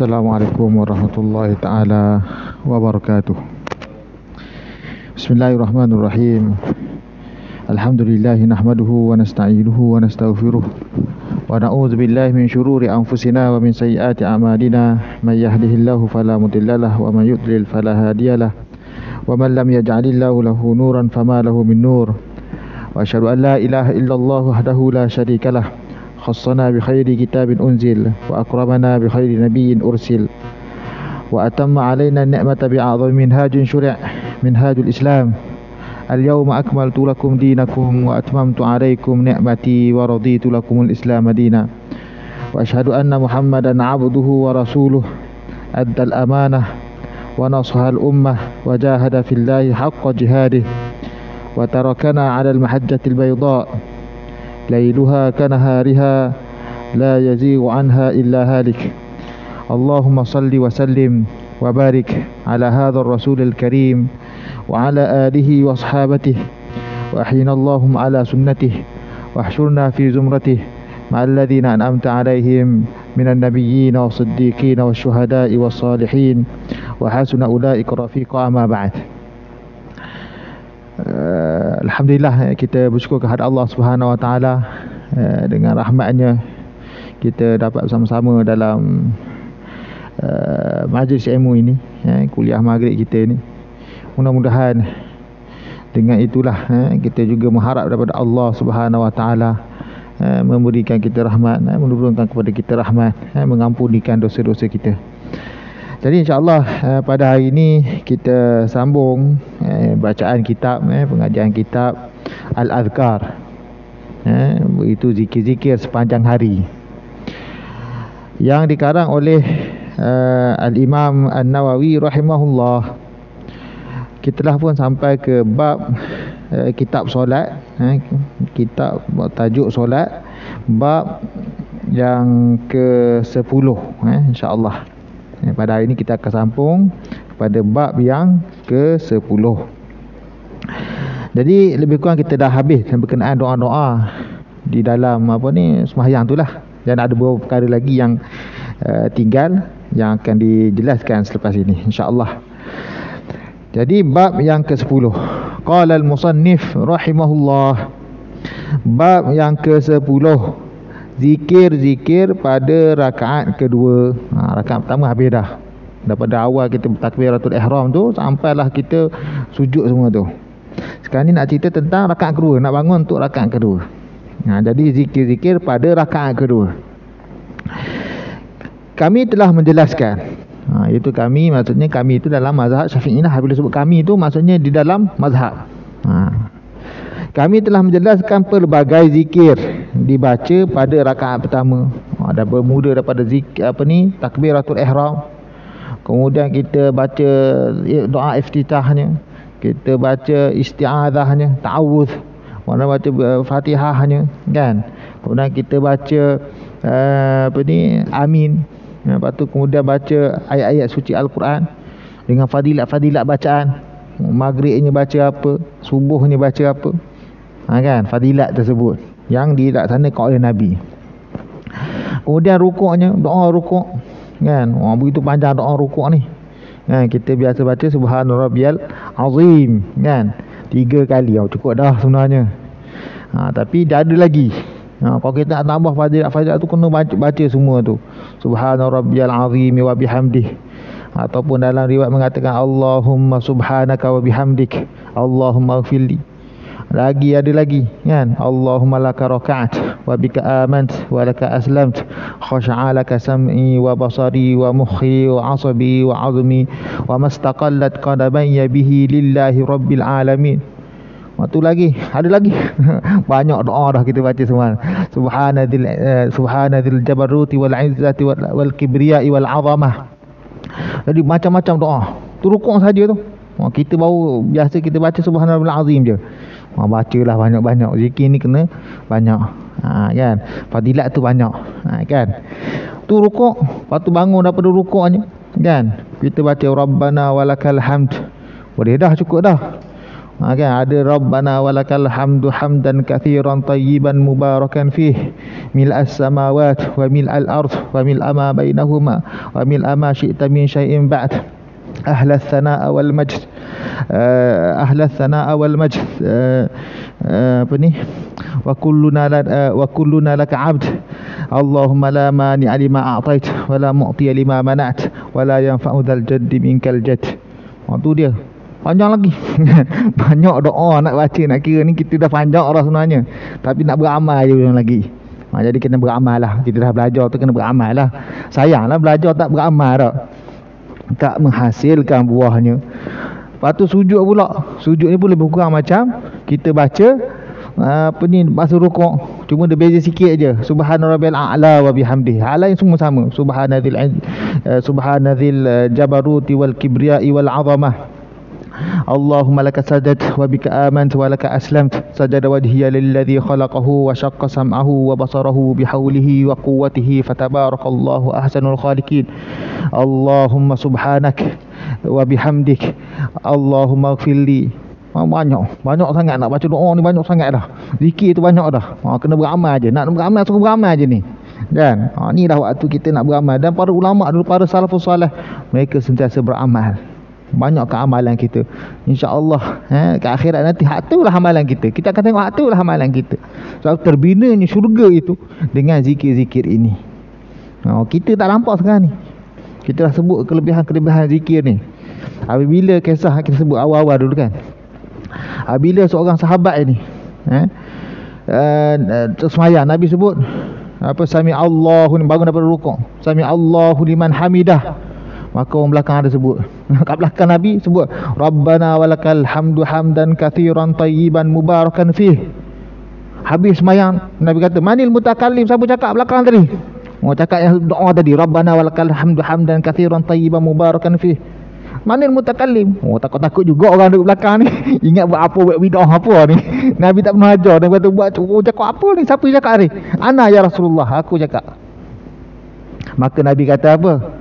Assalamualaikum warahmatullahi taala wabarakatuh. Bismillahirrahmanirrahim. Alhamdulillahi nahmaduhu wa nasta'inuhu wa nastaghfiruh wa na'udzu billahi min syururi anfusina wa min sayyiati a'malina. May yahdihillahu fala mudhillalah wa may yudlil fala hadiyalah. Wa man lam yaj'alillahu lahu nuran fama lahu min nur. Wa asyhadu an la ilaha illallah wahdahu la syarikalah. Khassana bi khairi kitabin unzil wa akramana bi khairi nabiyyin ursil wa atamma alaina ni'mata bi a'zami minhajin syuri' minhajul islam. Al-yawma akmaltu lakum dinakum wa atmamtu alaikum ni'mati wa raditu lakumul islam madina. Wa ashhadu anna muhammadan abduhu wa rasuluh addal amanah wa nasaha al-ummah wa jahada fillahi haqqa jihadih wa tarakana ala al-mahajjatil bayda ليلها كنهارها لا يزيغ عنها إلا هالك. اللهم صل وسلم وبارك على هذا الرسول الكريم وعلى آله وأصحابته وأحينا اللهم على سنته واحشرنا في زمرته مع الذين أنعمت عليهم من النبيين والصديقين والشهداء والصالحين وحسن أولئك رفيقا. أما بعد. Alhamdulillah, kita bersyukur kepada Allah Subhanahu Wa Taala dengan rahmatnya kita dapat bersama-sama dalam majlis ilmu ini, kuliah maghrib kita ni. Mudah-mudahan dengan itulah kita juga mengharap daripada Allah Subhanahu Wa Taala memberikan kita rahmat, menurunkan kepada kita rahmat, mengampunikan dosa-dosa kita. Jadi insya-Allah pada hari ini kita sambung bacaan kitab, pengajian kitab Al-Azkar, itu zikir-zikir sepanjang hari yang dikarang oleh Al-Imam An-Nawawi rahimahullah. Kita telah pun sampai ke bab kitab solat, kitab tajuk solat, bab yang ke-10, insya-Allah. Pada hari ini kita akan sambung pada bab yang ke-10. Jadi lebih kurang kita dah habis berkenaan doa-doa di dalam sembahyang tu lah. Dan ada beberapa perkara lagi yang tinggal yang akan dijelaskan selepas ini, insya-Allah. Jadi bab yang ke-10. Qala al-musannif rahimahullah. Bab yang ke-10, zikir-zikir pada rakaat kedua. Rakaat pertama habis dah. Daripada awal kita takbiratul ihram tu sampailah kita sujud semua tu. Sekarang ni nak cerita tentang rakaat kedua, nak bangun untuk rakaat kedua. Jadi zikir-zikir pada rakaat kedua. Kami telah menjelaskan, itu kami maksudnya kami itu dalam mazhab Syafi'i lah. Bila sebut kami itu maksudnya di dalam mazhab. Kami telah menjelaskan pelbagai zikir dibaca pada rakaat pertama. Ada bermula daripada zikir takbiratul ihram. Kemudian kita baca doa iftitahnya, kita baca isti'adzahnya, ta'awudz, mana baca Fatihahnya, kan. Kemudian kita baca amin. Lepas tu kemudian baca ayat-ayat suci Al-Quran dengan fadilat-fadilat bacaan. Maghribnya baca apa, subuhnya baca apa, kan, fadilat tersebut yang dilaksanakan oleh Nabi. Kemudian rukuknya, doa rukuk, kan. Begitu panjang doa rukuk ni, kan. Kita biasa baca subhana rabbiyal azim, kan, 3 kali. Cukup dah sebenarnya. Tapi dia ada lagi. Kalau kita nak tambah fadilat tu kena baca semua tu. Subhana rabbiyal azim wa bihamdih. Ataupun dalam riwayat mengatakan Allahumma subhanaka wa bihamdik, Allahumma ighfirli. Lagi ada lagi, kan. Allahumma laka raka'at wa bika amant wa laka aslamt, khasha'a laka sam'i wa basari wa mukhi wa asabi wa azmi wa mastaqallat qadamayya bihi lillahi rabbil alamin. Waktu lagi, ada lagi. Banyak doa dah kita baca semua. Subhanadzil jabaruti wal izzati wal kibriyai wal azamah. Jadi macam-macam doa. Tu rukuk saja tu. Kita baru biasa kita baca subhanallahil azim je. Bacalah banyak-banyak. Zikir ni kena banyak, kan. Fadilat tu banyak, kan. Tu rukuk, lepas tu bangun daripada rukuknya, kan. Kita baca Rabbana walakal hamd. Boleh dah, cukup dah. Kan ada Rabbana walakal hamdu hamdan katsiran tayyiban mubarakan fih mil'as samawat wa mil'al ard wa mil'a ma bainahuma wa mil'a ma syi'ta min syai'in ba'd ahlas thana'a wal majd ahlas thana'a wal majd apa ni wa kulluna laka 'abd Allahumma la mani'a lima a'tait wa la mu'tiya lima mana'at wa la yanfa'u dzal jaddi minkal jadd. Tu dia. Panjang lagi. Banyak doa nak baca, nak kira ni kita dah panjang dah sebenarnya. Tapi nak beramal je lagi. Jadi kena beramal lah. Kita dah belajar tu kena beramal lah. Sayanglah belajar tak beramal tak. Tak menghasilkan buahnya. Lepas tu sujud pula. Sujud ni pun lebih kurang macam kita baca apa ni masa rukuk, cuma dia beza sikit je. Subhana rabbil a'la wa bihamdihi. A'la yang semua sama. Subhanadzil jabaruti wal kibriyai wal 'azamah. Allahumma laka sajad wa bika amant wa laka aslamt. Sajada wajhiya lilladhi khalaqahu wa syaqqa sam'ahu wa basarahu bihaulihi wa quwwatihi fatabarakallahu ahsanul khaliqin. Allahumma subhanak wa bihamdik. Allahumma ighfirli. Banyak sangat nak baca doa ni, banyak sangat dah. Zikir tu banyak dah. Kena beramal je. Nak beramal suruh beramal je ni. Kan? Ni dah waktu kita nak beramal. Dan para ulama dulu, para salafus salih, mereka sentiasa beramal. Banyak keamalan kita. InsyaAllah ke akhirat nanti hak tu lah amalan kita. Kita akan tengok hak tu lah amalan kita. Sebab terbinanya syurga itu dengan zikir-zikir ini. Kita tak nampak sekarang ni. Kita dah sebut kelebihan-kelebihan zikir ni. Apabila kisah kita sebut awal-awal dulu kan, bila seorang sahabat ini semayang, Nabi sebut apa, sami Allahu, bangun daripada rukuk, sami Allahu liman hamidah. Maka orang belakang ada sebut, kat belakang Nabi sebut, Rabbana walakal hamdu hamdan kathiran tayyiban mubarakan fih. Habis semayang, Nabi kata, manil mutakallim, siapa cakap belakang tadi? Cakap yang doa tadi, Rabbana walakal hamdu hamdan kathiran tayyiban mubarakan fih. Manil mutakallim. Takut-takut juga orang duduk belakang ni. Ingat buat apa, buat bidah apa ni. Nabi tak pernah ajar. Dia kata buat cakap apa ni? Siapa cakap ni? Ana ya Rasulullah, aku cakap. Maka Nabi kata apa?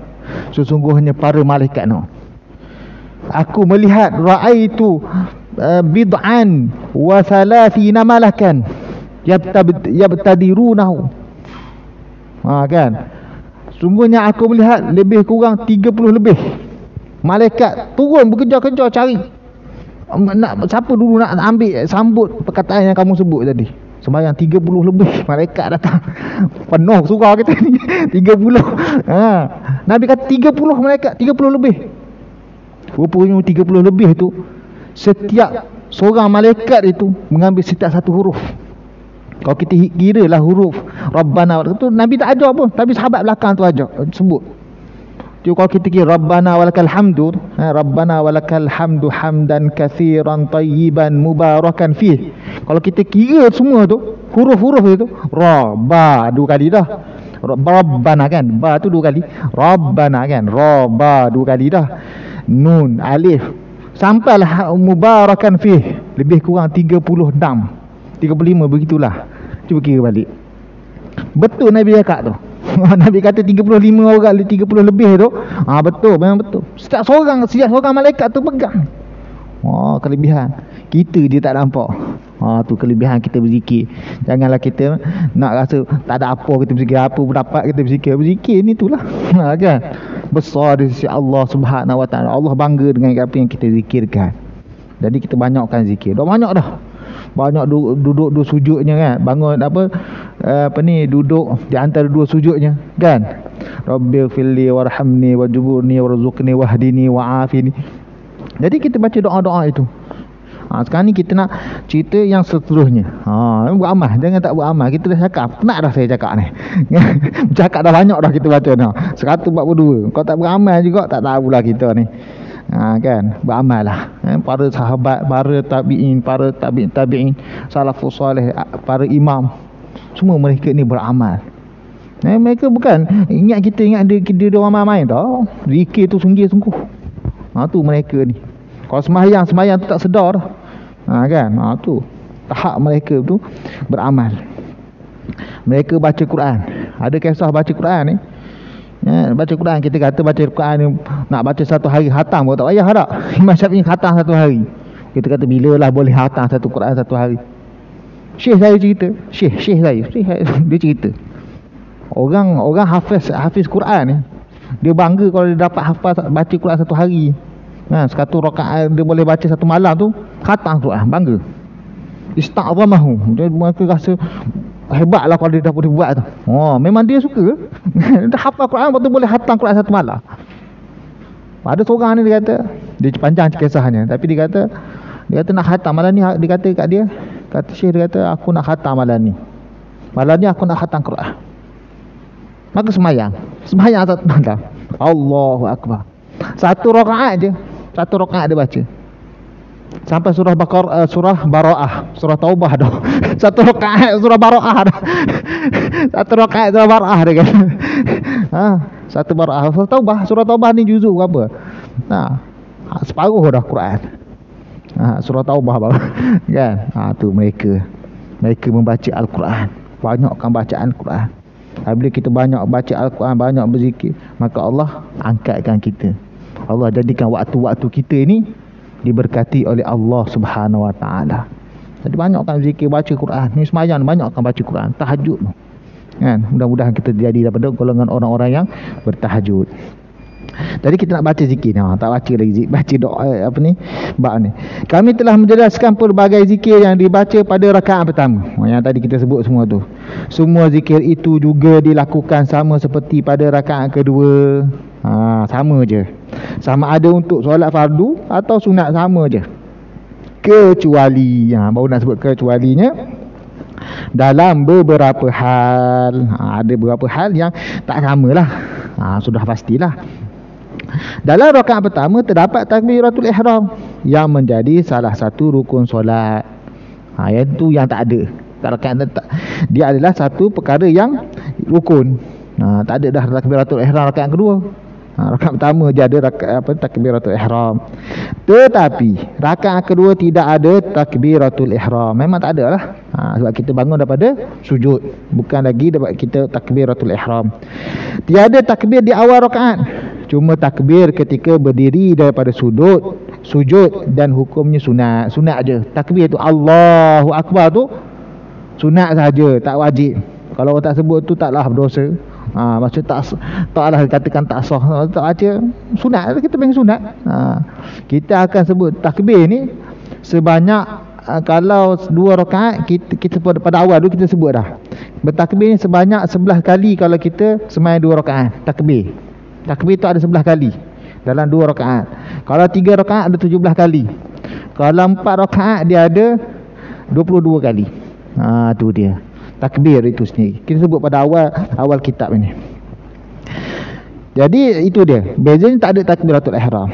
Sesungguhnya para malaikat no, aku melihat ra'aitu bid'an wa thalathina malakan yabtadirunahu. Kan? Sungguhnya aku melihat lebih kurang 30 lebih malaikat turun bekerja-kerja cari nak, siapa dulu nak ambil sambut perkataan yang kamu sebut tadi. Sembahyang 30 lebih malaikat datang. Penuh surau kita ni. 30. Nabi kata 30 malaikat, 30 lebih. Rupanya 30 lebih tu, setiap seorang malaikat itu mengambil setiap satu huruf. Kalau kita kira lah huruf Rabbana tu, Nabi tak ajar pun, tapi sahabat belakang tu ajar sebut. Jadi kalau kita kira Rabbana walakal hamdu, Rabbana walakal hamdu hamdan kathiran tayyiban mubarakan fih. Kalau kita kira semua tu, huruf-huruf itu, Rabba 2 kali dah. Rabbana kan, ba tu 2 kali. Rabbana kan, Rabba 2 kali dah. Nun, alif, sampailah mubarakan fih, lebih kurang 36, 35 begitulah. Cuba kira balik. Betul Nabi cakap tu. Nabi kata 35 orang, 30 lebih tu. Betul, memang betul. Setiap seorang malaikat tu pegang. Kelebihan. Kita dia tak nampak. Tu kelebihan kita berzikir. Janganlah kita nak rasa tak ada apa kita berzikir, apa pendapat kita berzikir. Berzikir ni itulah. Kan? Besar di sisi Allah Subhanahu Wa Taala. Allah bangga dengan apa yang kita zikirkan. Jadi kita banyakkan zikir. Dah banyak dah. Banyak duduk dua sujudnya kan. Bangun duduk di antara dua sujudnya kan. Rabbighfirli warhamni wajburni warzuqni wahdini wa'afini. Jadi kita baca doa-doa itu. Sekarang ni kita nak cerita yang seterusnya. Beramal, jangan tak beramal. Kita dah cakap, penat dah saya cakap ni. Cakap dah banyak dah kita baca ni. 142. Kalau tak beramal juga tak tahulah kita ni. Kan, beramal lah. Para sahabat, para tabi'in, para tabi'in, salafus salih, para imam, semua mereka ni beramal. Mereka bukan ingat dia orang main tau. Zikir tu sungguh-sungguh. Tu mereka ni. Kalau sembahyang tu tak sedar dah. Kan? Tu tahap mereka tu beramal. Mereka baca Quran. Ada kisah baca Quran ni. Baca Quran, kita kata baca Quran ni nak baca satu hari khatam pun tak payah tak. Imam Syafi'i khatam satu hari. Kita kata bilalah boleh khatam satu Quran satu hari. Syekh saya cerita. Syekh saya dia cerita. Orang hafiz Quran ni, dia bangga kalau dia dapat hafaz baca Quran satu hari. Satu rakaat dia boleh baca satu malam tu khatam Quran, bangga. Ista'zamahu, dia rasa hebatlah kalau dia dapat buat tu. Memang dia suka. Dia hafal Quran, lepas tu boleh khatam Quran satu malam. Ada seorang ni dia kata, dia panjang kisahnya, tapi dia kata nak khatam malam ni. Dia kata kat dia, kata Syekh, dia kata aku nak khatam malam ni aku nak khatam Quran. Maka sembahyang satu malam, Allahu Akbar, satu rakaat dia baca sampai surah Baqarah, surah Bara'ah, surah Taubah dah. Satu rakaat surah Bara'ah dah. Satu rakaat surah Bara'ah dia kata. Satu Bara'ah, surah Taubah ni juzuk berapa? Separuh dah Quran. Surah Taubah baru. Kan? Tu mereka membaca Al-Quran. Banyakkan bacaan Quran. Bila kita banyak baca Al-Quran, banyak berzikir, maka Allah angkatkan kita. Allah jadikan waktu-waktu kita ni diberkati oleh Allah Subhanahu Wa Taala. Jadi banyakkan zikir, baca Quran. Ni sembahyang banyakkan baca Quran, tahajud kan. Mudah-mudahan kita jadi daripada golongan orang-orang yang bertahajud. Tadi kita nak baca zikir ni, tak baca lagi zikir, baca doa bab ni. Kami telah menjelaskan pelbagai zikir yang dibaca pada rakaat pertama. Yang tadi kita sebut semua tu. Semua zikir itu juga dilakukan sama seperti pada rakaat kedua. Sama je. Sama ada untuk solat fardu atau sunat, sama je. Kecuali, baru nak sebut kecualinya, dalam beberapa hal. Ada beberapa hal yang tak samalah. Sudah pastilah. Dalam rakaat pertama terdapat takbiratul ihram yang menjadi salah satu rukun solat. Yang tu yang tak ada. Dia adalah satu perkara yang rukun. Tak ada dah takbiratul ihram rakaat kedua. Rakaat pertama je ada takbiratul ihram. Tetapi rakaat kedua tidak ada takbiratul ihram. Memang tak ada lah. Sebab kita bangun daripada sujud, bukan lagi dapat kita takbiratul ihram. Tiada takbir di awal rakaat, cuma takbir ketika berdiri daripada sujud, dan hukumnya sunat. Sunat je. Takbir tu Allahu Akbar tu sunat saja, tak wajib. Kalau orang tak sebut tu taklah berdosa. Maksud taklah dikatakan tak sah, tak baca sunat, kita panggil sunat. Kita akan sebut takbir ni sebanyak, kalau dua rakaat kita pada awal dulu kita sebut dah. Bertakbir ni sebanyak 11 kali kalau kita sembahyang dua rakaat. Takbir tu ada 11 kali dalam dua rakaat. Kalau 3 rakaat ada 17 kali. Kalau 4 rakaat dia ada 22 kali. Tu dia takbir itu sendiri. Kita sebut pada awal kitab ini. Jadi itu dia. Bezanya tak ada takbiratul ihram.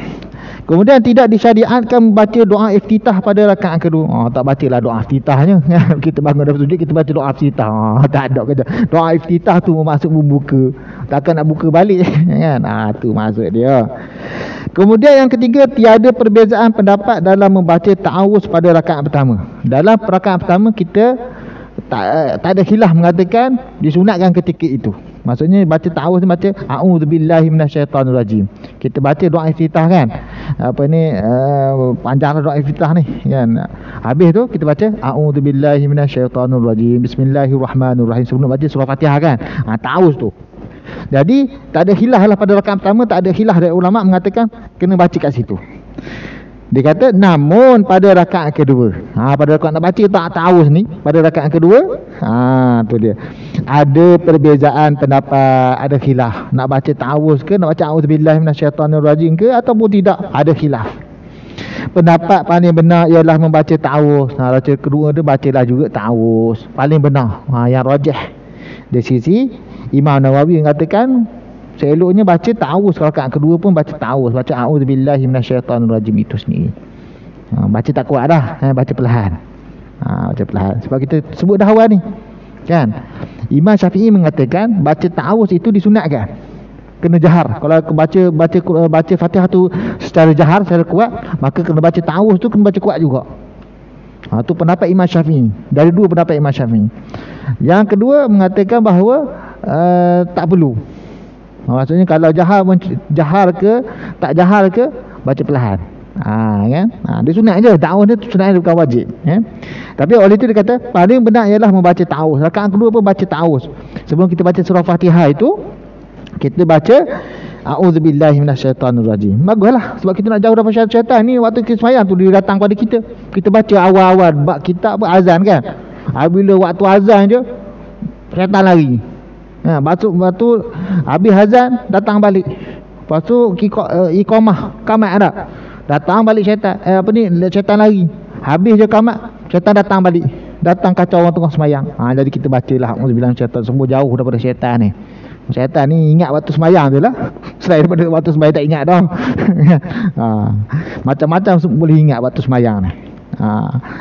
Kemudian tidak disyariatkan membaca doa iftitah pada rakaat kedua. Tak bacalah doa iftitahnya. Kita bangun dari sujud kita baca doa iftitah. Tak ada kata. Doa iftitah tu maksud membuka. Takkan nak buka balik kan. Tu maksud dia. Kemudian yang ketiga, tiada perbezaan pendapat dalam membaca ta'awuz pada rakaat pertama. Dalam rakaat pertama kita tak ada khilaf mengatakan disunatkan ketika itu. Maksudnya baca ta'awuz ni baca a'udzubillahi minasyaitanirrajim. Kita baca doa iftitah kan. Panjang doa iftitah ni kan. Habis tu kita baca a'udzubillahi minasyaitanirrajim. Bismillahirrahmanirrahim. Sebelum baca surah Fatihah kan. Ta'awuz tu. Jadi tak ada khilaf lah pada rakaat pertama, tak ada khilaf dari ulama mengatakan kena baca kat situ. Dia kata namun pada rakaat kedua, pada rakaat nak baca tak ta'awuz ni, pada rakaat kedua, tu dia. Ada perbezaan pendapat, ada khilaf. Nak baca ta'awuz ke, nak baca a'udzubillahi minasyaitanirrajim ke ataupun tidak, ada khilaf. Pendapat paling benar ialah membaca ta'awuz. Rakaat kedua dia bacalah juga ta'awuz. Paling benar. Yang rajih dari sisi Imam Nawawi mengatakan seeloknya baca ta'awuz. Kalau rakaat kedua pun baca ta'awuz, baca a'udzubillahi minasyaitanirrajim itu sendiri. Baca tak kuat dah, baca perlahan. Baca perlahan. Sebab kita sebut dah awal ni kan. Imam Syafi'i mengatakan baca ta'awuz itu disunatkan. Kena jahar. Kalau baca Fatihah tu secara jahar, secara kuat, maka kena baca ta'awuz tu kena baca kuat juga. Tu pendapat Imam Syafi'i. Dari dua pendapat Imam Syafi'i. Yang kedua mengatakan bahawa tak perlu. Maksudnya kalau jahar ke tak jahar ke, baca perlahan. Kan? Dia sunat je, ta'awuz dia sunat dia, bukan wajib. Tapi oleh itu dia kata paling benar ialah membaca ta'awuz. Rakaat kedua pun baca ta'awuz. Sebelum kita baca surah Fatihah itu, kita baca a'udzubillahi minasyaitanirrajim. Baguslah, sebab kita nak jauh daripada syaitan ni. Waktu kita sembahyang tu dia datang pada kita, kita baca awal-awal bab kita apa azan kan. Bila waktu azan je syaitan lari. Batu habis azan datang balik. Lepas tu iqamah qamat ada. Datang balik syaitan syaitan lari. Habis je qamat, syaitan datang balik. Datang kacau orang tengah sembahyang. Jadi kita bacalah auzubillahi minasyaitan, semua jauh daripada syaitan ni. Syaitan ni ingat waktu sembahyang je lah. Selain daripada waktu sembahyang tak ingat dah. Macam-macam boleh ingat waktu sembahyang ni.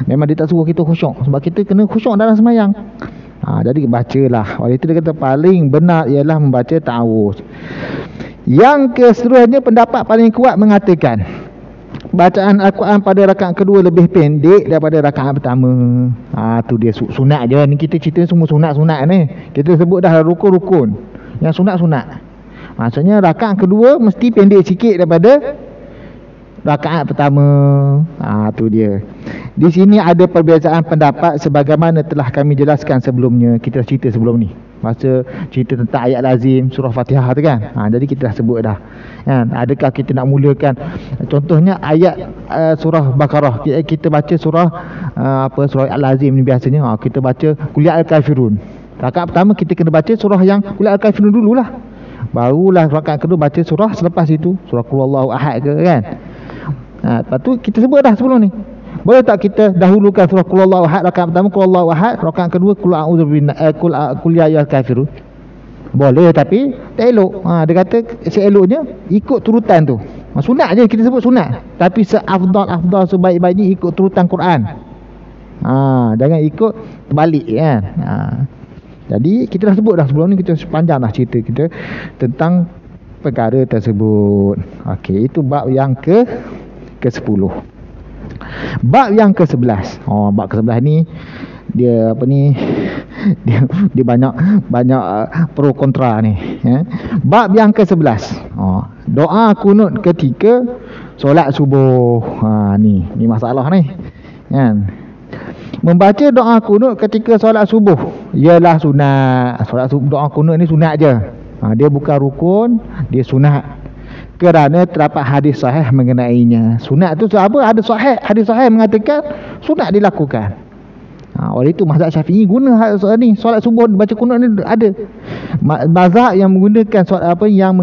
Memang dia tak suruh kita khusyuk, sebab kita kena khusyuk dalam sembahyang. Jadi bacalah. Oleh itu dia kata paling benar ialah membaca ta'awuz. Yang keseluruhannya pendapat paling kuat mengatakan bacaan Al-Quran pada rakaat kedua lebih pendek daripada rakaat pertama. Tu dia sunat je ni, kita cerita semua sunat-sunat ni. Kita sebut dah rukun-rukun. Yang sunat-sunat, maksudnya rakaat kedua mesti pendek sikit daripada rakaat pertama. Tu dia. Di sini ada perbezaan pendapat sebagaimana telah kami jelaskan sebelumnya. Kita dah cerita sebelum ni, masa cerita tentang ayat lazim surah Fatihah tu kan. Jadi kita dah sebut dah kan. Adakah kita nak mulakan contohnya ayat surah Baqarah, kita baca surah surah al-lazim ni biasanya kita baca qul ya al-kafirun. Rakaat pertama kita kena baca surah yang qul ya al-kafirun dululah, barulah rakaat kedua baca surah selepas itu, surah qul huwallahu ahad ke kan. Lepas tu kita sebut dah sebelum ni. Boleh tak kita dahulukan surah qul huwallahu ahad rakaat pertama, qul huwallahu ahad rakaat kedua qul a'udzu qul ya ayyuhal kafirun? Boleh, tapi tak elok. Dia kata seeloknya ikut turutan tu. Sunat je kita sebut sunat, tapi seafdal sebaik-baiknya ikut turutan Quran. Jangan ikut terbalik kan. Jadi kita dah sebut dah sebelum ni, kita sepanjang dah cerita kita tentang perkara tersebut. Okey, itu bab yang ke-10. Bab yang ke-11. Bab ke-11 ni dia dia banyak pro kontra ni. Bab yang ke-11. Doa kunut ketika solat subuh. Ni masalah ni. Kan? Membaca doa kunut ketika solat subuh ialah sunat. Solat subuh, doa kunut ni sunat je. Dia bukan rukun, dia sunat. Kerana terdapat hadis sahih mengenainya. Sunat tu apa? Ada hadis sahih mengatakan sunat dilakukan. Oleh itu mazhab Syafi'i guna ni solat subuh baca kunut ni ada. Mazhab yang menggunakan solat yang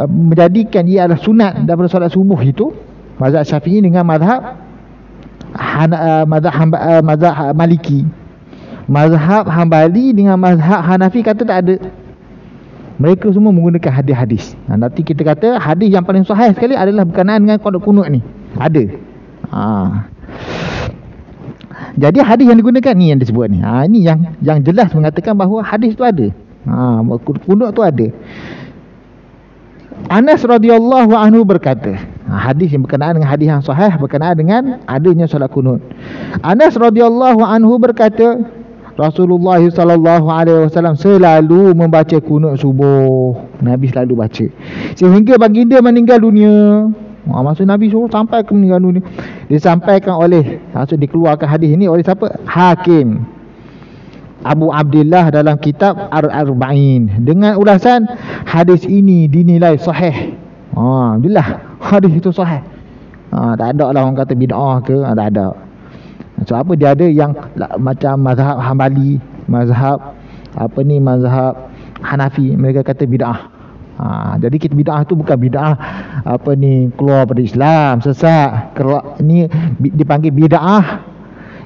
menjadikan ia adalah sunat daripada solat subuh itu mazhab Syafi'i dengan mazhab Maliki. Mazhab Hambali dengan mazhab Hanafi kata tak ada. Mereka semua menggunakan hadis-hadis. Nanti kita kata hadis yang paling sahih sekali adalah berkenaan dengan kunut ni. Ada. Jadi hadis yang digunakan ni yang disebut ni. Ini yang jelas mengatakan bahawa hadis tu ada. Kunut tu ada. Anas radhiyallahu anhu berkata, hadis yang berkenaan dengan hadis yang sahih berkenaan dengan adanya solat kunut. Anas radhiyallahu anhu berkata, Rasulullah sallallahu alaihi wasallam selalu membaca kunut subuh. Nabi selalu baca sehingga baginda meninggal dunia. Maksud Nabi suruh sampai ke meninggal dunia. Disampaikan oleh, maksud dikeluarkan hadis ini oleh siapa? Hakim Abu Abdillah dalam kitab Ar-Arba'in dengan ulasan hadis ini dinilai sahih. Alhamdulillah hadis itu sahih. Tak ada lah orang kata bid'ah ke, tak ada. So apa dia ada yang macam mazhab Hambali, mazhab mazhab Hanafi, mereka kata bid'ah. Jadi kita bid'ah tu bukan bid'ah keluar dari Islam, sesat. Ni dipanggil bid'ah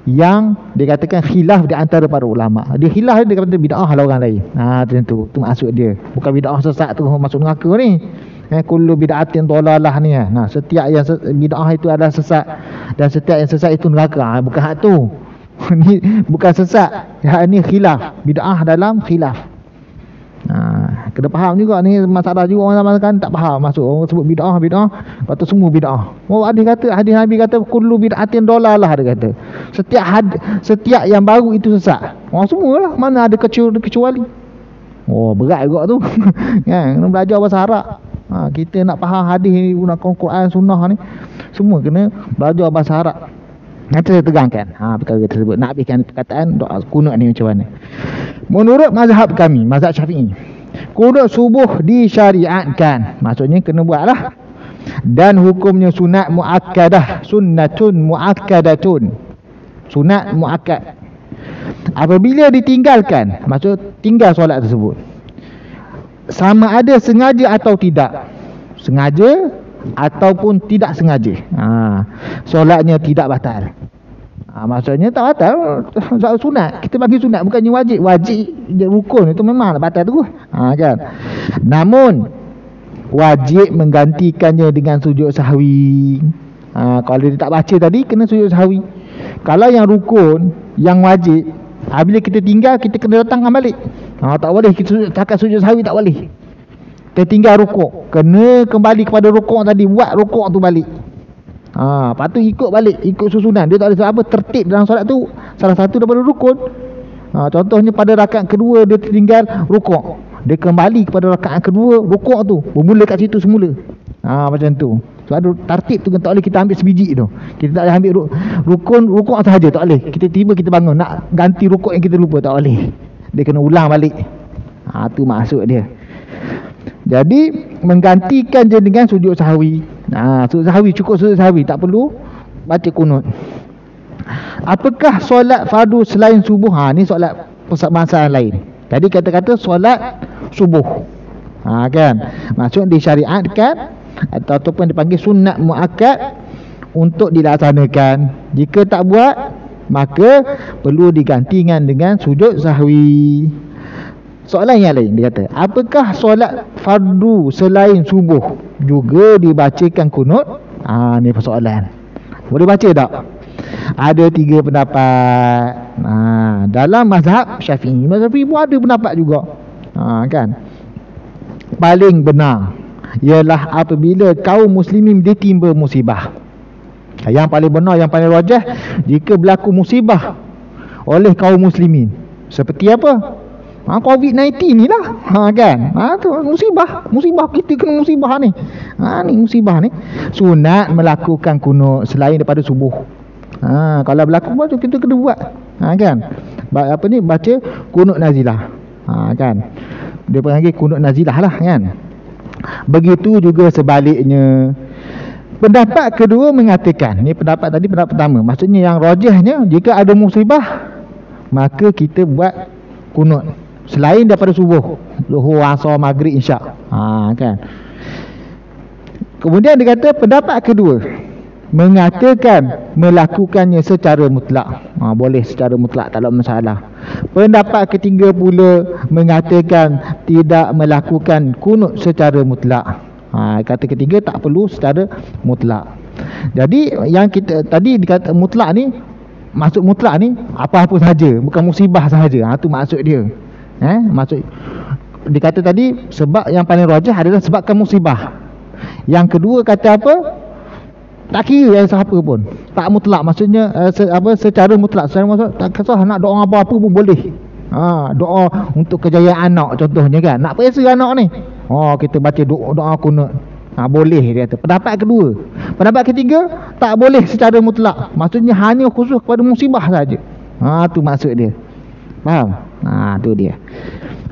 yang dikatakan khilaf di antara para ulama. Dia khilaf, dia kata bid'ah lah orang lain. Tentu tu maksud dia. Bukan bid'ah sesat tu masuk neraka ni. Kullu bid'atin dhalalah ni. Setiap yang bid'ah itu adalah sesat dan setiap yang sesat itu neraka. Bukan hak tu. Ni bukan sesat. Ni khilaf. Bid'ah dalam khilaf. Kena faham juga ni masalah juga orang zaman kan tak faham. Masuk orang sebut bid'ah, lepas tu semua bid'ah. Hadis Nabi kata kullu bid'atin dhalalah, dia kata. Setiap yang baru itu sesat. Semualah, mana ada kecuali. Berat juga tu. Kan, kena belajar bahasa Arab. Kita nak faham hadis ni, nak Quran sunnah ni. Semua kena belajar bahasa Arab. Nanti saya tegangkan perkara tersebut. Nak habiskan perkataan doa kunut ni macam mana. Menurut mazhab kami, mazhab Syafi'i, kunut subuh disyariatkan. Maksudnya kena buatlah. Dan hukumnya sunat muakkadah, sunnatun muakkadatun. Sunat muakkad. Apabila ditinggalkan, maksud tinggal solat tersebut, sama ada sengaja atau tidak, sengaja ataupun tidak sengaja, solatnya tidak batal. Maksudnya tak batal, sunat. Kita bagi sunat, bukannya wajib. Wajib rukun itu memang batal tu kan. Namun wajib menggantikannya dengan sujud sahwi. Kalau dia tak baca tadi, kena sujud sahwi. Kalau yang rukun, yang wajib, bila kita tinggal, kita kena datangkan balik. Tak boleh kita cakap sujud sahwi, tak boleh. Kita tinggal rukuk, kena kembali kepada rukuk tadi, buat rukuk tu balik. Lepas tu ikut balik, ikut susunan. Dia tak boleh sebab apa, tertib dalam solat tu salah satu daripada rukun. Contohnya pada rakaat kedua dia tertinggal rukuk, dia kembali kepada rakaat kedua rukuk tu, bermula kat situ semula. Macam tu. Sebab ada tertib tu kan, tak boleh kita ambil sebiji tu. Kita tak boleh ambil rukuk sahaja, tak boleh. Kita tiba kita bangun nak ganti rukuk yang kita lupa, tak boleh. Dia kena ulang balik. Tu maksud dia. Jadi menggantikan je dengan sujud sahwi. Sujud sahwi, cukup sujud sahwi, tak perlu baca kunut. Apakah solat fardu selain subuh? Ni solat masalah lain. Tadi kata-kata solat subuh. Kan? Maksud disyariatkan ataupun dipanggil sunat muakkad untuk dilaksanakan. Jika tak buat, maka perlu digantikan dengan sujud sahwi. Soalan yang lain, dia kata, apakah solat fardu selain subuh juga dibacakan kunut? Ni persoalan. Boleh baca tak? Ada 3 pendapat. Dalam mazhab Syafi'i, mazhab Syafi'i pun ada pendapat juga. Kan? Paling benar ialah apabila kaum muslimin ditimba musibah. Yang paling benar, yang paling rajah, jika berlaku musibah oleh kaum muslimin. Seperti apa? COVID-19 ni lah. Kan? Tu musibah kita kena musibah ni. Ni musibah ni. Sunat melakukan kunut selain daripada subuh. Kalau berlaku macam kita kena buat. Kan? Baca kunut nazilah. Kan? Dia panggil kunut nazilah lah kan. Begitu juga sebaliknya. Pendapat kedua mengatakan, ni pendapat tadi pendapat pertama, maksudnya yang rajahnya, jika ada musibah maka kita buat kunut selain daripada subuh, zuhur, asar, maghrib, isyak. Kan. Kemudian dia kata pendapat kedua mengatakan melakukannya secara mutlak. Boleh secara mutlak, tak ada masalah. Pendapat ketiga pula mengatakan tidak melakukan kunut secara mutlak. Kata ketiga tak perlu secara mutlak. Jadi yang kita tadi dikata mutlak ni, maksud mutlak ni apa-apa sahaja, bukan musibah sahaja. Tu maksud dia. Maksud dikata tadi sebab yang paling rajah adalah sebabkan musibah. Yang kedua kata apa? Tak kira yang siapa pun, tak mutlak. Maksudnya secara mutlak, secara mutlak tak kisah nak doa apa-apa pun boleh. Doa untuk kejayaan anak contohnya kan, nak perisa anak ni, kita baca doa kunut. Boleh dia kata. Pendapat kedua. Pendapat ketiga tak boleh secara mutlak, maksudnya hanya khusus kepada musibah saja. Tu maksud dia. Faham? Tu dia.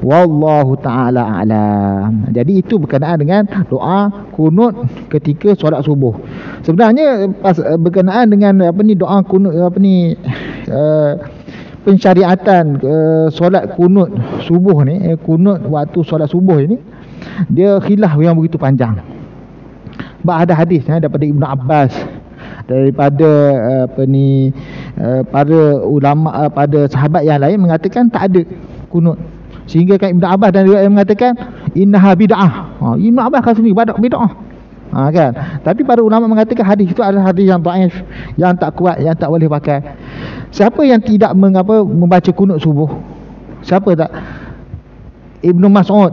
Wallahu ta'ala a'lam. Jadi itu berkenaan dengan doa kunut ketika solat subuh. Sebenarnya berkenaan dengan doa kunut pensyariatan solat kunut subuh ni, kunut waktu solat subuh ini, dia khilaf yang begitu panjang. Sebab ada hadis daripada Ibnu Abbas, daripada para ulama, pada sahabat yang lain mengatakan tak ada kunut. Sehingga kan Ibnu Abbas dan riwayat yang mengatakan innaha bid'ah. Ibnu Abbas kata sendiri bid'ah. Kan? Tapi para ulama mengatakan hadis itu adalah hadis yang dhaif, yang tak kuat, yang tak boleh pakai. Siapa yang tidak membaca kunut subuh? Siapa tak? Ibnu Mas'ud.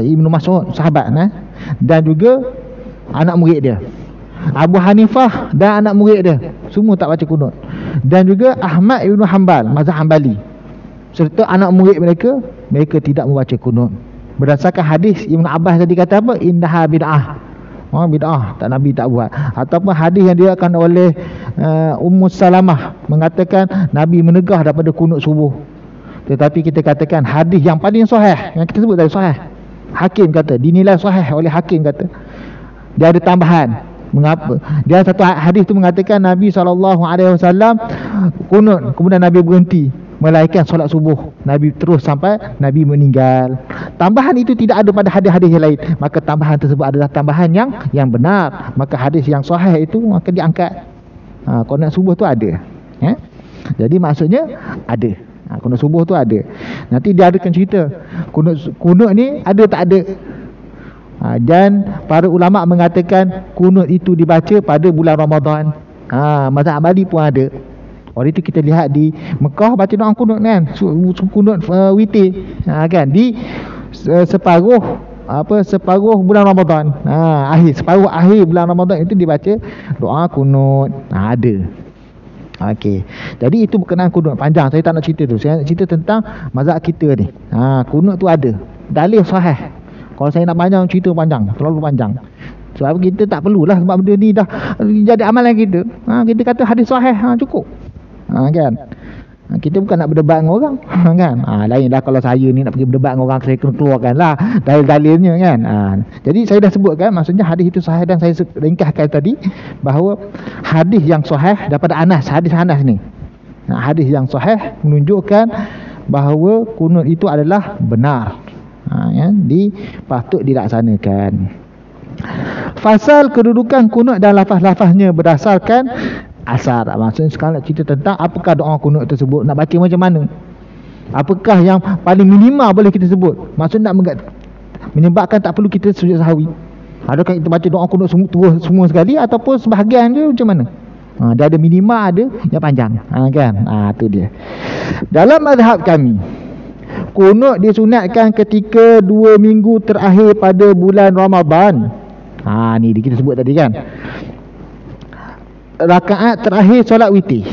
Ibnu Mas'ud sahabat dan juga anak murid dia. Abu Hanifah dan anak murid dia semua tak baca kunut. Dan juga Ahmad Ibn Hanbal, mazhab Hanbali, serta anak murid mereka tidak membaca kunut. Berdasarkan hadis Ibn Abbas tadi kata apa? Innaha bid'ah. Bid'ah, tak Nabi tak buat. Ataupun hadis yang diriwayatkan oleh Ummu Salamah mengatakan Nabi menegah daripada kunut subuh. Tetapi kita katakan hadis yang paling sahih, yang kita sebut tadi sahih, Hakim kata, dinilai sahih oleh Hakim kata, dia ada tambahan. Mengapa? Dia satu hadis tu mengatakan Nabi SAW kunut, kemudian Nabi berhenti melainkan solat subuh. Nabi terus sampai Nabi meninggal. Tambahan itu tidak ada pada hadis-hadis yang lain. Maka tambahan tersebut adalah tambahan yang benar. Maka hadis yang sahih itu maka diangkat. Kunut subuh tu ada. Jadi maksudnya ada. Kunut subuh tu ada. Nanti dia adakan cerita kunut ni ada tak ada. Dan para ulama mengatakan kunut itu dibaca pada bulan Ramadan. Mazhab Hambali pun ada. Waktu itu kita lihat di Mekah baca doa kunut kan, kunut witir, kan di separuh bulan Ramadan. Separuh akhir bulan Ramadan itu dibaca doa kunut. Ada. Okey. Jadi itu berkenaan kunut panjang. Saya tak nak cerita tu. Saya nak cerita tentang mazhab kita ni. Kunut tu ada. Dalil sahih. Kalau saya nak panjang cerita panjang, terlalu panjang. Sebab kita tak perlulah, sebab benda ni dah jadi amalan kita. Kita kata hadis sahih, cukup. Kan? Kita bukan nak berdebat dengan orang, kan? Lainlah kalau saya ni nak pergi berdebat dengan orang, saya kena keluarkanlah dalil-dalilnya, kan? Jadi saya dah sebutkan, maksudnya hadis itu sahih, dan saya ringkaskan tadi bahawa hadis yang sahih daripada Anas, hadis Anas ni, hadis yang sahih menunjukkan bahawa kunut itu adalah benar, patut dilaksanakan. Fasal kedudukan kunut dan lafaz-lafaznya berdasarkan asar. Maksudnya sekarang nak cerita tentang apakah doa kunut tersebut, nak baca macam mana, apakah yang paling minimal boleh kita sebut. Maksudnya nak menyebabkan tak perlu kita sujud sahwi. Adakah kita baca doa kunut semua sekali ataupun sebahagian je, macam mana? Dia ada minimal, ada yang panjang, kan? Tu dia. Dalam mazhab kami, kunut disunatkan ketika 2 minggu terakhir pada bulan Ramadan. Ni kita sebut tadi, kan? Rakaat terakhir solat witir.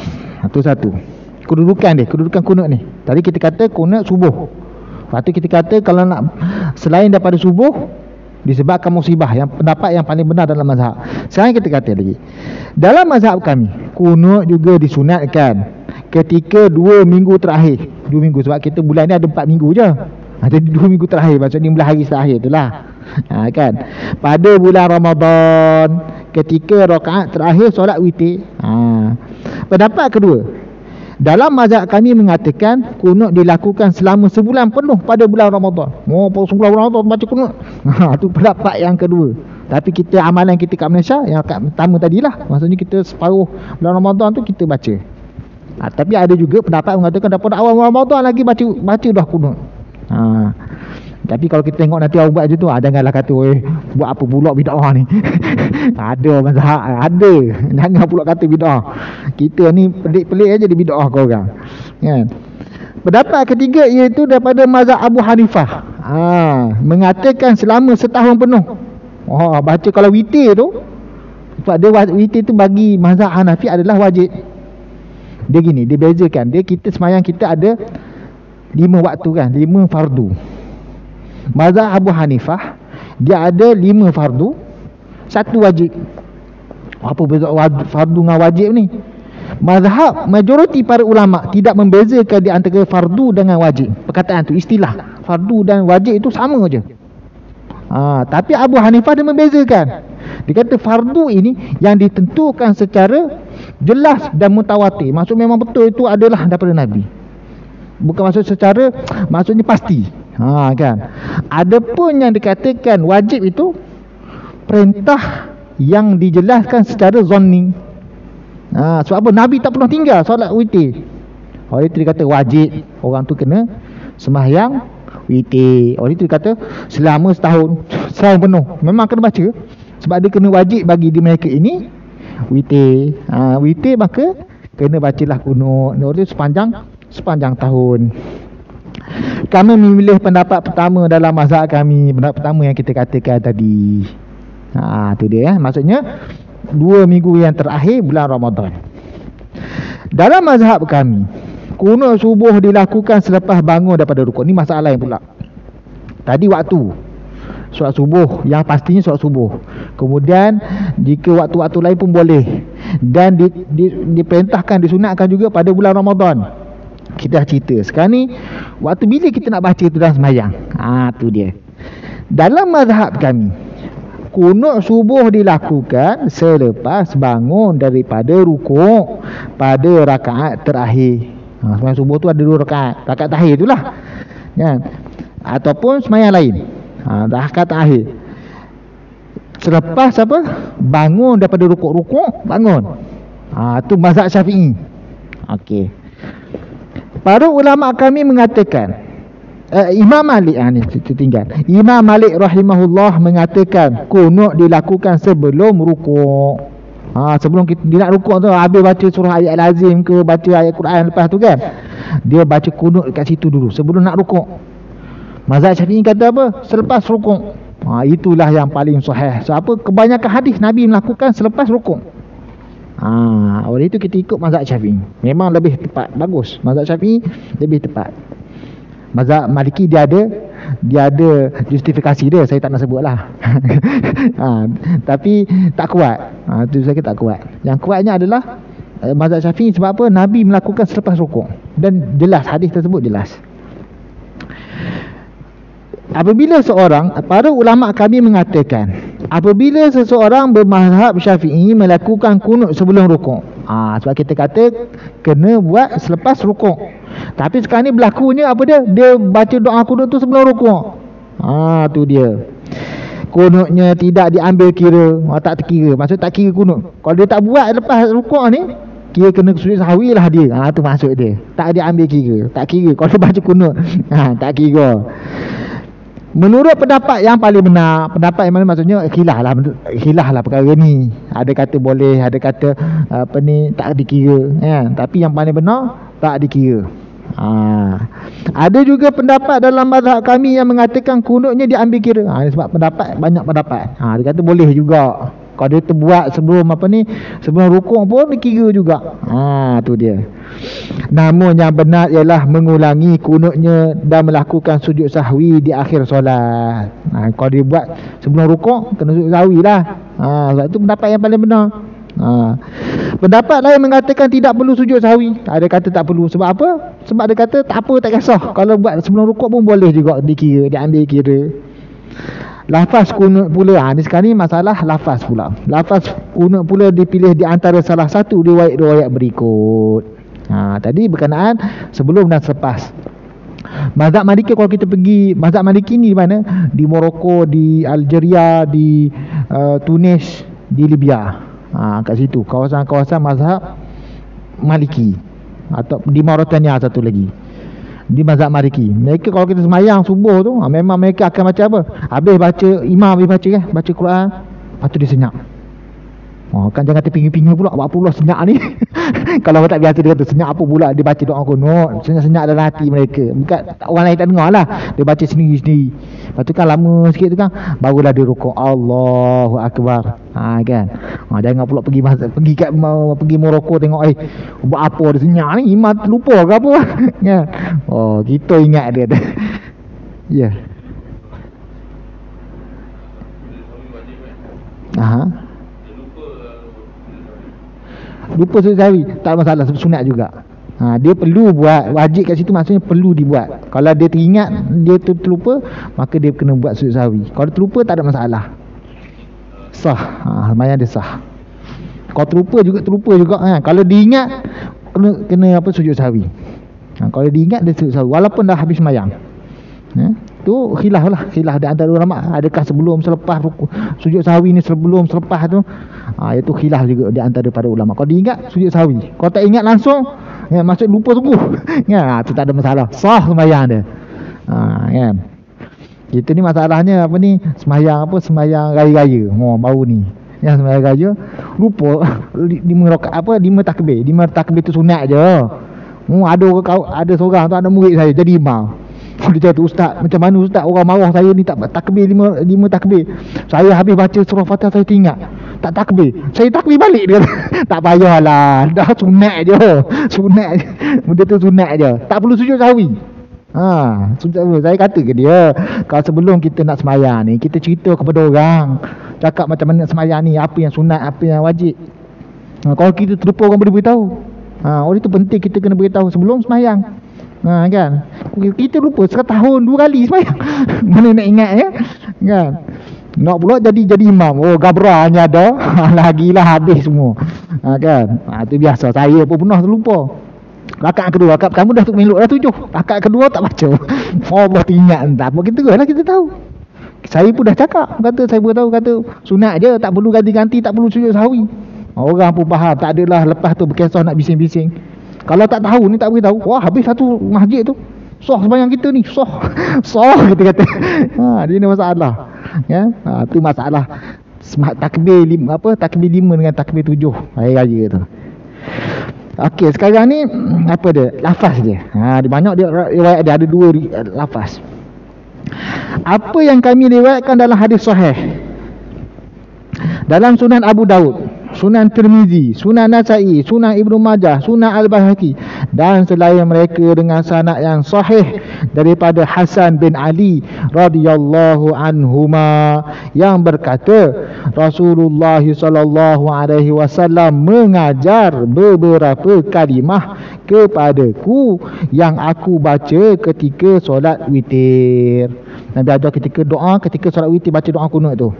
Itu satu. Kedudukan kunut ni. Tadi kita kata kunut subuh. Lepas tu kita kata kalau nak selain daripada subuh disebabkan musibah, yang pendapat yang paling benar dalam mazhab. Sekarang kita kata lagi, dalam mazhab kami, kunut juga disunatkan ketika 2 minggu terakhir. 2 minggu sebab kita bulan ni ada 4 minggu je. Jadi 2 minggu terakhir, maksudnya 15 hari terakhir itulah. Kan? Pada bulan Ramadan, ketika rakaat terakhir solat witir. Pendapat kedua, dalam mazhab kami mengatakan kunut dilakukan selama sebulan penuh pada bulan Ramadan. Sebulan Ramadan baca kunut. Itu pendapat yang kedua. Tapi kita, amalan kita kat Malaysia yang kat pertama tadilah, maksudnya kita separuh bulan Ramadan tu kita baca. Tapi ada juga pendapat mengatakan daripada awal Ramadan lagi baca dah kunut. Tapi kalau kita tengok nanti orang buat macam tu, janganlah kata buat apa pula bid'ah ni. Ada mazhab, ada. Jangan pula kata bid'ah. Kita ni pelik-pelik aja di bid'ah kau orang, kan? Pendapat ketiga iaitu daripada mazhab Abu Hanifah. Mengatakan selama setahun penuh. Baca kalau witir tu, sebab dia witir tu bagi mazhab Hanafi adalah wajib. Dia gini, dia bezakan. Kita semayang kita ada 5 waktu, kan? 5 fardu. Mazhab Abu Hanifah dia ada 5 fardu, 1 wajib. Apa beza fardu dengan wajib ni? Mazhab majoriti para ulama tidak membezakan di antara fardu dengan wajib. Perkataan tu, istilah fardu dan wajib itu sama je. Tapi Abu Hanifah dia membezakan. Dia kata fardu ini yang ditentukan secara jelas dan mutawatir. Maksud memang betul itu adalah daripada Nabi. Bukan maksud secara, maksudnya pasti. Kan? Adapun yang dikatakan wajib itu perintah yang dijelaskan secara zonni. Sebab apa? Nabi tak pernah tinggal solat witir. Oleh itu dia kata wajib. Orang tu kena sembahyang witir. Oleh itu dia kata selama setahun penuh memang kena baca. Sebab dia kena wajib bagi di mereka ini witir. Witir maka kena bacalah kunut. Oleh itu sepanjang tahun. Kami memilih pendapat pertama dalam mazhab kami. Pendapat pertama yang kita katakan tadi. Tu dia, maksudnya 2 minggu yang terakhir bulan Ramadan. Dalam mazhab kami, kunut subuh dilakukan selepas bangun daripada rukuk. Ni masalah lain pula. Tadi waktu. solat subuh, yang pastinya solat subuh. Kemudian jika waktu-waktu lain pun boleh. Dan diperintahkan, disunatkan juga pada bulan Ramadan. Kita dah cerita. Sekarang ni waktu bila kita nak baca tu dalam sembahyang? Tu dia. Dalam mazhab kami, kunut subuh dilakukan selepas bangun daripada rukuk pada rakaat terakhir. Sembahyang subuh tu ada 2 rakaat. Rakaat terakhir itulah. Kan? Ataupun sembahyang lain. Rakaat terakhir. Selepas apa? Bangun daripada rukuk, bangun. Tu mazhab Syafi'i. Okey. Para ulama kami mengatakan, Imam Malik ni tertinggal. Imam Malik rahimahullah mengatakan kunut dilakukan sebelum rukuk. Sebelum dia nak rukuk tu, habis baca surah ayat Al-Azim ke, baca ayat Quran lepas tu kan, dia baca kunut kat situ dulu sebelum nak rukuk. Mazhab Syafi'i kata apa? Selepas rukuk. Itulah yang paling sahih. Sebab kebanyakan hadis Nabi melakukan selepas rukuk. Oleh itu kita ikut mazhab Syafi'i. Memang lebih tepat, bagus. Mazhab Syafi'i lebih tepat. Mazhab Maliki dia ada justifikasi dia, saya tak nak sebut lah. Tapi tak kuat. Itu saya tak kuat. Yang kuatnya adalah mazhab Syafi'i. Sebab apa? Nabi melakukan selepas rukuk. Dan jelas, hadis tersebut jelas. Apabila para ulama kami mengatakan, apabila seseorang bermazhab Syafi'i melakukan kunut sebelum rukuk, sebab kita kata kena buat selepas rukuk. Tapi sekarang ni berlakunya apa dia? Dia baca doa kunut tu sebelum rukuk. Tu dia. Kunutnya tidak diambil kira. Tak terkira. Maksud tak kira kunut. Kalau dia tak buat lepas rukuk ni, kira kena sujud sahwi lah dia. Tu maksud dia. Tak diambil kira. Tak kira. Kalau dia baca kunut, tak kira. Menurut pendapat yang paling benar, pendapat yang mana maksudnya khilaf lah perkara ni. Ada kata boleh, ada kata tak dikira, tapi yang paling benar tak dikira. Ada juga pendapat dalam mazhab kami yang mengatakan kunutnya diambil kira. Sebab banyak pendapat. Dia kata boleh juga. Kalau dia terbuat sebelum sebelum rukuk pun dikira juga. Tu dia. Namun yang benar ialah mengulangi kunutnya dan melakukan sujud sahwi di akhir solat. Kalau dia buat sebelum rukuk, kena sujud sahwi lah. Sebab itu pendapat yang paling benar. Pendapat lain mengatakan tidak perlu sujud sahwi. Ada kata tak perlu. Sebab apa? Sebab dia kata tak apa, tak kisah. Kalau buat sebelum rukuk pun boleh juga dikira, diambil kira. Lafaz kunut pula, ni sekarang ni masalah lafaz pula. Lafaz kunut pula dipilih di antara salah satu riwayat-riwayat berikut. Tadi berkenaan sebelum dan selepas. Mazhab Maliki, kalau kita pergi mazhab Maliki ni di mana? Di Morocco, di Algeria, di Tunis, di Libya. Kat situ kawasan-kawasan mazhab Maliki. Atau di Mauritania satu lagi. Di mazhab Maliki. Mereka kalau kita semayang subuh tu, memang mereka akan baca apa? Habis baca, imam habis baca baca Quran, lepas tu dia senyap. Kan jangan terpinggir-pinggir pula, apa pula senyap ni. Kalau orang tak biasa dia kata senyap apa pula, dia baca doa kunut, senyap-senyap dalam hati mereka. Bukan orang lain tak dengar lah, dia baca sendiri-sendiri. Lepas tu kan lama sikit tu kan, barulah dia rukuk, Allahu Akbar. Kan. Jangan pula pergi Morocco tengok buat apa dia senyap ni, imam lupa ke apa. Kan. Kita ingat dia. Ya. Lupa sujud sahwi, tak masalah, sunat juga. Dia perlu buat, wajib kat situ maksudnya perlu dibuat. Kalau dia teringat, dia terlupa, maka dia kena buat sujud sahwi. Kalau terlupa tak ada masalah, sah. Sembahyang dia sah. Kalau terlupa juga kan. Kalau diingat, kena sujud sahwi. Kalau diingat dia sujud sahwi walaupun dah habis sembahyang. Tu khilaf di antara ulama. Adakah sebelum selepas sujud sahwi ni, sebelum selepas tu? Itu khilaf juga di antara para ulama. Kalau diingat, sujud sahwi. Kalau tak ingat langsung, maksud lupa sungguh. Tu tak ada masalah, sah sembahyang dia. Kan. Kita ni masalahnya sembahyang raya-raya. Baru ni. Yang sembahyang raya lupa 5 takbir. 5 takbir tu sunat je. Ada seorang tu, ada murid saya jadi imam. Dia cakap, ustaz, macam mana ustaz, orang marah saya ni tak takbir 5 takbir. Saya habis baca surah Fatihah, saya teringat tak takbir, saya takbir balik. Dia tak payahlah, dah sunat je. Benda tu sunat je, tak perlu sujud sahwi. Saya kata ke dia, kalau sebelum kita nak semayang ni, kita cerita kepada orang, cakap macam mana nak semayang ni, apa yang sunat, apa yang wajib. Kalau kita terlupa, orang boleh beritahu. Oleh itu penting kita kena beritahu sebelum semayang. Kan? Kita lupa setahun 2 kali semayang. Mana nak ingat ya? Kan? Nak pula jadi imam. Oh, gabrahnya ada. Lagilah habis semua. Kan? Itu biasa. Saya pun pernah terlupa. Rakaat kedua, rakaat pertama dah meluk dah 7. Rakaat kedua tak baca. Allah teringat entah apa, kita lah kita tahu. Saya pun dah cakap, kata saya beritahu, kata sunat je, tak perlu ganti-ganti, tak perlu sujud sahwi. Orang pun faham, tak adalah lepas tu berkisah nak bising-bising. Kalau tak tahu ni, tak beritahu, wah habis satu masjid tu. Soh sembahyang kita ni, soh. Soh kita kata. Dia ni masalah. Ya, tu masalah. Takbir 5 dengan takbir 7 hari raya tu. Okey, sekarang ni apa dia? Lafaz dia. Dia banyak dia riwayat dia ada 2 lafaz. Apa yang kami riwayatkan dalam hadis sahih, dalam Sunan Abu Daud, Sunan Tirmizi, Sunan Nasa'i, Sunan Ibnu Majah, Sunan Al-Baihaqi, dan selain mereka dengan sanad yang sahih daripada Hasan bin Ali radhiyallahu anhuma yang berkata, Rasulullah sallallahu alaihi wasallam mengajar beberapa kalimah kepadaku yang aku baca ketika solat witir. Nabi ajar ketika doa, ketika solat witir baca doa kunut tu.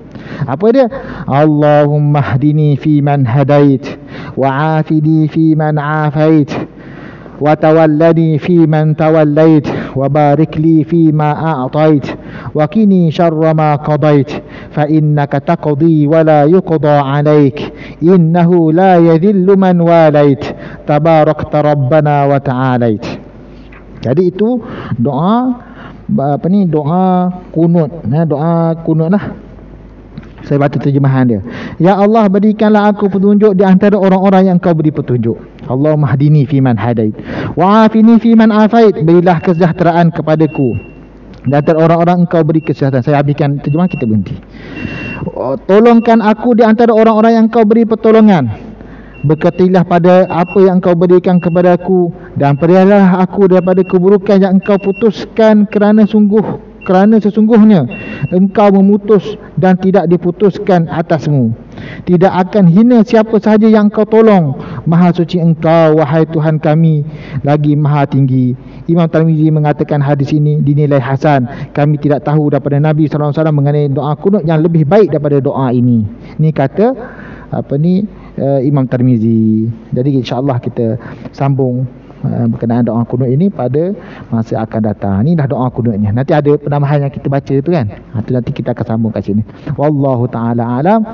Apa dia? Allahumma hdini fi man hadait, wa afini fi man afait, wa tawallani fi man tawallait, wa barik li fi ma a'tait, wa qini syarra ma qadait, fa innaka taqdi wa la yuqda alaik, innahu la yadhillu man walait, tabarakta rabbana wa ta'alait. Jadi itu doa doa kunut. Doa kunut lah. Saya baca terjemahan dia. Ya Allah, berikanlah aku petunjuk di antara orang-orang yang kau beri petunjuk. Allahumma hdini fi man hadait, wa afini fi man afait. Berilah kesejahteraan kepadaku di antara orang-orang engkau beri kesejahteraan. Saya habiskan terjemahan, kita berhenti. Tolongkan aku di antara orang-orang yang kau beri pertolongan. Berkatilah pada apa yang engkau berikan kepadaku, dan peliharalah aku daripada keburukan yang engkau putuskan, kerana sesungguhnya engkau memutus dan tidak diputuskan atasmu. Tidak akan hina siapa sahaja yang engkau tolong. Maha suci engkau, wahai Tuhan kami, lagi maha tinggi. Imam Tirmizi mengatakan hadis ini dinilai hasan. Kami tidak tahu daripada Nabi SAW mengenai doa kunut yang lebih baik daripada doa ini. Ni kata Imam Tirmizi. Jadi insya-Allah kita sambung berkenaan doa kunut ini pada masa akan datang. Ini dah doa kunutnya. Nanti ada penambahan yang kita baca tu kan. Itu nanti kita akan sambung kat sini. Wallahu taala alam.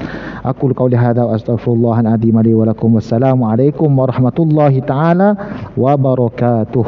Aku qauli hadza wa astaghfirullahal azim li wa lakum. Wassalamualaikum warahmatullahi taala wabarakatuh.